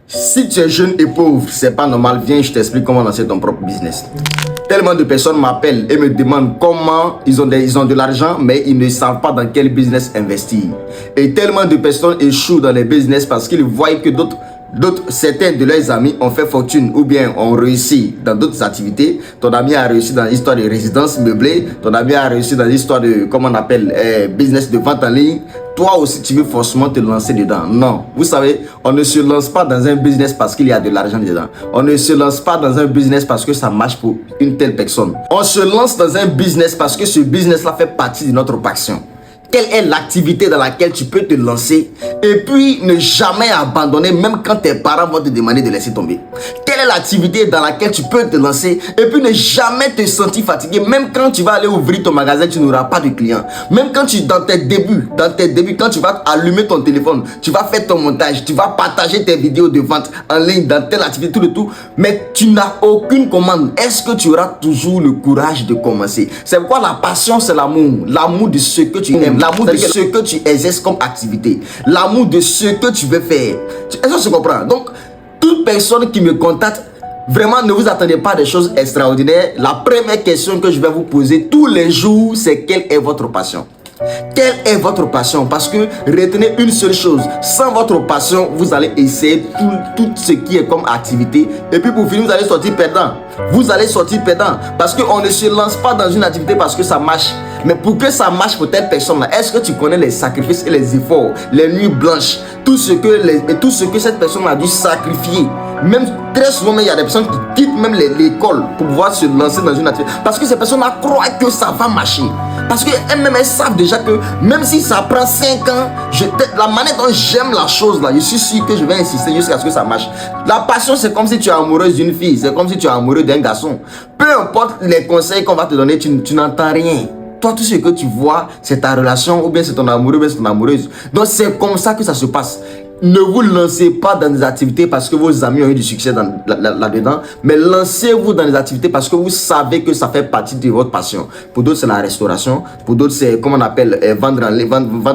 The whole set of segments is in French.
Si tu es jeune et pauvre, c'est pas normal. Viens, je t'explique comment lancer ton propre business. Tellement de personnes m'appellent et me demandent comment ils ont de l'argent, mais ils ne savent pas dans quel business investir. Et tellement de personnes échouent dans les business parce qu'ils voient que certains de leurs amis ont fait fortune ou bien ont réussi dans d'autres activités. Ton ami a réussi dans l'histoire de résidence meublée, ton ami a réussi dans l'histoire de, comment on appelle, business de vente en ligne. Toi aussi, tu veux forcément te lancer dedans. Non, vous savez, on ne se lance pas dans un business parce qu'il y a de l'argent dedans. On ne se lance pas dans un business parce que ça marche pour une telle personne. On se lance dans un business parce que ce business-là fait partie de notre passion. Quelle est l'activité dans laquelle tu peux te lancer et puis ne jamais abandonner même quand tes parents vont te demander de laisser tomber? Quelle est l'activité dans laquelle tu peux te lancer et puis ne jamais te sentir fatigué même quand tu vas aller ouvrir ton magasin, tu n'auras pas de clients. Même quand tu dans tes débuts, quand tu vas allumer ton téléphone, tu vas faire ton montage, tu vas partager tes vidéos de vente en ligne dans telle activité, tout le tout, mais tu n'as aucune commande. Est-ce que tu auras toujours le courage de commencer? C'est pourquoi la passion, c'est l'amour. L'amour de ce que tu aimes. L'amour de ce que tu exerces comme activité. L'amour de ce que tu veux faire. Est-ce que tu comprends? Donc, toute personne qui me contacte, vraiment ne vous attendez pas à des choses extraordinaires. La première question que je vais vous poser tous les jours, c'est quelle est votre passion? Quelle est votre passion? Parce que retenez une seule chose, sans votre passion, vous allez essayer tout ce qui est comme activité et puis pour finir, vous allez sortir perdant. Vous allez sortir perdant parce qu'on ne se lance pas dans une activité parce que ça marche. Mais pour que ça marche pour telle personne là, est-ce que tu connais les sacrifices et les efforts, les nuits blanches, tout ce que cette personne a dû sacrifier? Même très souvent, il y a des personnes qui quittent même l'école pour pouvoir se lancer dans une activité parce que ces personnes-là croient que ça va marcher. Parce qu'elles-mêmes, elles savent déjà que même si ça prend 5 ans, la manière dont j'aime la chose là, je suis sûr que je vais insister jusqu'à ce que ça marche. La passion, c'est comme si tu es amoureuse d'une fille, c'est comme si tu es amoureux d'un garçon. Peu importe les conseils qu'on va te donner, tu n'entends rien. Toi, tout ce que tu vois, c'est ta relation, ou bien c'est ton amoureux, ou bien c'est ton amoureuse. Donc, c'est comme ça que ça se passe. Ne vous lancez pas dans des activités parce que vos amis ont eu du succès là-dedans, mais lancez-vous dans des activités parce que vous savez que ça fait partie de votre passion. Pour d'autres, c'est la restauration. Pour d'autres, c'est, comment on appelle, vente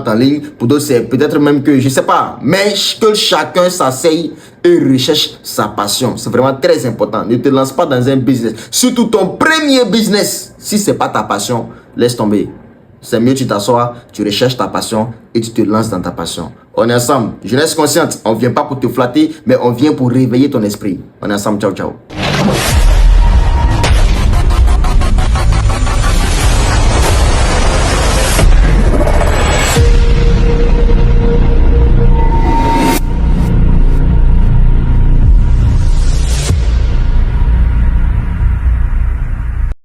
en ligne. Pour d'autres, c'est peut-être même que, je sais pas, mais que chacun s'asseye et recherche sa passion. C'est vraiment très important. Ne te lance pas dans un business. Surtout ton premier business. Si c'est pas ta passion, laisse tomber. C'est mieux tu t'assois, tu recherches ta passion et tu te lances dans ta passion. On est ensemble. Jeunesse consciente. On vient pas pour te flatter, mais on vient pour réveiller ton esprit. On est ensemble. Ciao, ciao.